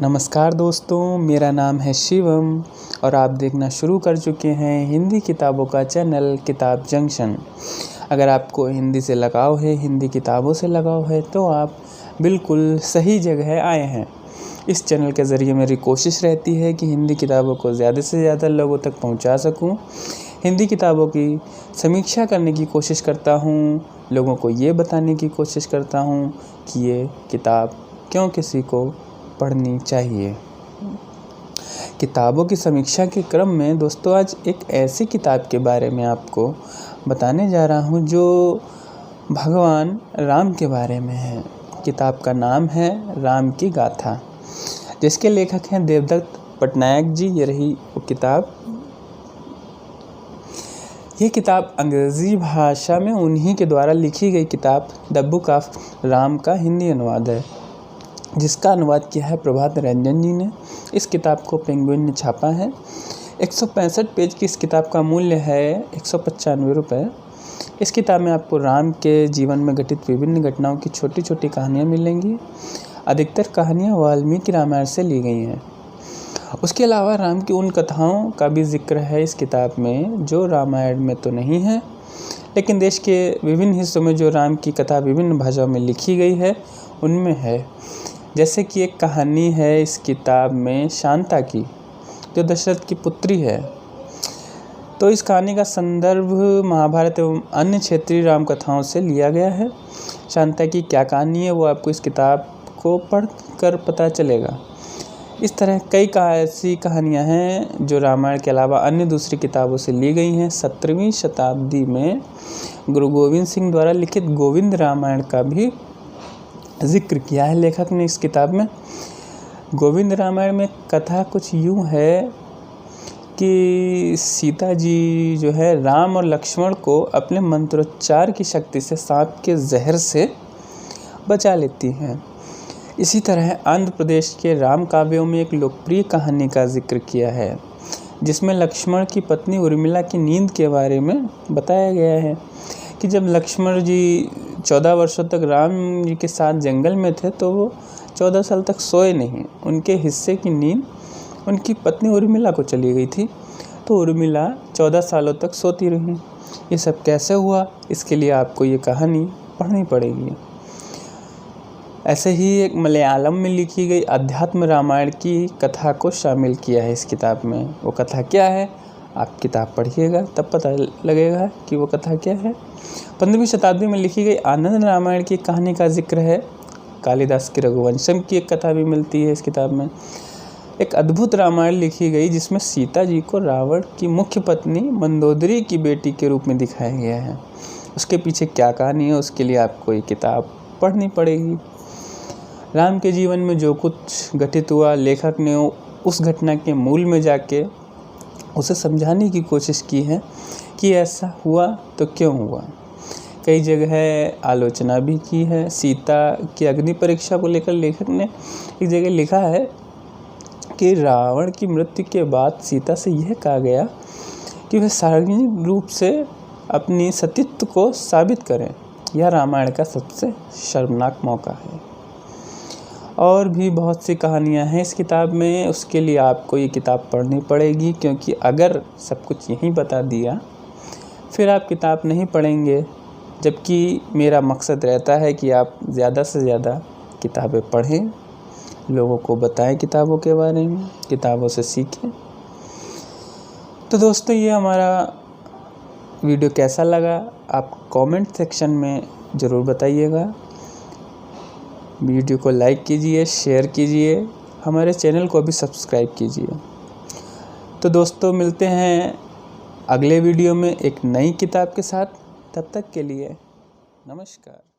नमस्कार दोस्तों, मेरा नाम है शिवम और आप देखना शुरू कर चुके हैं हिंदी किताबों का चैनल किताब जंक्शन। अगर आपको हिंदी से लगाव है, हिंदी किताबों से लगाव है तो आप बिल्कुल सही जगह आए हैं। इस चैनल के ज़रिए मेरी कोशिश रहती है कि हिंदी किताबों को ज़्यादा से ज़्यादा लोगों तक पहुंचा सकूं। हिंदी किताबों की समीक्षा करने की कोशिश करता हूं, लोगों को ये बताने की कोशिश करता हूं कि ये किताब क्यों किसी को पढ़नी चाहिए। किताबों की समीक्षा के क्रम में दोस्तों आज एक ऐसी किताब के बारे में आपको बताने जा रहा हूँ जो भगवान राम के बारे में है। किताब का नाम है राम की गाथा, जिसके लेखक हैं देवदत्त पटनायक जी। ये रही वो किताब। ये किताब अंग्रेज़ी भाषा में उन्हीं के द्वारा लिखी गई किताब द बुक ऑफ राम का हिंदी अनुवाद है, जिसका अनुवाद किया है प्रभात रंजन जी ने। इस किताब को पेंगुइन ने छापा है। 165 पेज की इस किताब का मूल्य है 195 रुपये। इस किताब में आपको राम के जीवन में घटित विभिन्न घटनाओं की छोटी छोटी कहानियाँ मिलेंगी। अधिकतर कहानियाँ वाल्मीकि रामायण से ली गई हैं। उसके अलावा राम की उन कथाओं का भी जिक्र है इस किताब में जो रामायण में तो नहीं है, लेकिन देश के विभिन्न हिस्सों में जो राम की कथा विभिन्न भाषाओं में लिखी गई है उनमें है। जैसे कि एक कहानी है इस किताब में शांता की, जो दशरथ की पुत्री है। तो इस कहानी का संदर्भ महाभारत एवं अन्य क्षेत्रीय राम कथाओं से लिया गया है। शांता की क्या कहानी है वो आपको इस किताब को पढ़ कर पता चलेगा। इस तरह कई ऐसी कहानियाँ हैं जो रामायण के अलावा अन्य दूसरी किताबों से ली गई हैं। 17वीं शताब्दी में गुरु गोविंद सिंह द्वारा लिखित गोविंद रामायण का भी जिक्र किया है लेखक ने इस किताब में। गोविंद रामायण में कथा कुछ यूँ है कि सीता जी जो है राम और लक्ष्मण को अपने मंत्रोच्चार की शक्ति से सांप के जहर से बचा लेती हैं। इसी तरह आंध्र प्रदेश के राम काव्यों में एक लोकप्रिय कहानी का जिक्र किया है, जिसमें लक्ष्मण की पत्नी उर्मिला की नींद के बारे में बताया गया है कि जब लक्ष्मण जी 14 वर्षों तक राम जी के साथ जंगल में थे तो वो 14 साल तक सोए नहीं। उनके हिस्से की नींद उनकी पत्नी उर्मिला को चली गई थी, तो उर्मिला 14 सालों तक सोती रही। ये सब कैसे हुआ, इसके लिए आपको ये कहानी पढ़नी पड़ेगी। ऐसे ही एक मलयालम में लिखी गई अध्यात्म रामायण की कथा को शामिल किया है इस किताब में। वो कथा क्या है, आप किताब पढ़िएगा तब पता लगेगा कि वो कथा क्या है। 15वीं शताब्दी में लिखी गई आनंद रामायण की कहानी का जिक्र है। कालिदास की रघुवंशम की एक कथा भी मिलती है इस किताब में। एक अद्भुत रामायण लिखी गई जिसमें सीता जी को रावण की मुख्य पत्नी मंदोदरी की बेटी के रूप में दिखाया गया है। उसके पीछे क्या कहानी है उसके लिए आपको ये किताब पढ़नी पड़ेगी। राम के जीवन में जो कुछ घटित हुआ, लेखक ने उस घटना के मूल में जाके उसे समझाने की कोशिश की है कि ऐसा हुआ तो क्यों हुआ। कई जगह आलोचना भी की है। सीता की अग्नि परीक्षा को लेकर लेखक ने एक जगह लिखा है कि रावण की मृत्यु के बाद सीता से यह कहा गया कि वह सार्वजनिक रूप से अपनी सतीत्व को साबित करें। यह रामायण का सबसे शर्मनाक मौका है। और भी बहुत सी कहानियाँ हैं इस किताब में, उसके लिए आपको ये किताब पढ़नी पड़ेगी, क्योंकि अगर सब कुछ यहीं बता दिया फिर आप किताब नहीं पढ़ेंगे। जबकि मेरा मकसद रहता है कि आप ज़्यादा से ज़्यादा किताबें पढ़ें, लोगों को बताएं किताबों के बारे में, किताबों से सीखें। तो दोस्तों ये हमारा वीडियो कैसा लगा आप कमेंट सेक्शन में ज़रूर बताइएगा। वीडियो को लाइक कीजिए, शेयर कीजिए, हमारे चैनल को भी सब्सक्राइब कीजिए। तो दोस्तों मिलते हैं अगले वीडियो में एक नई किताब के साथ। तब तक के लिए नमस्कार।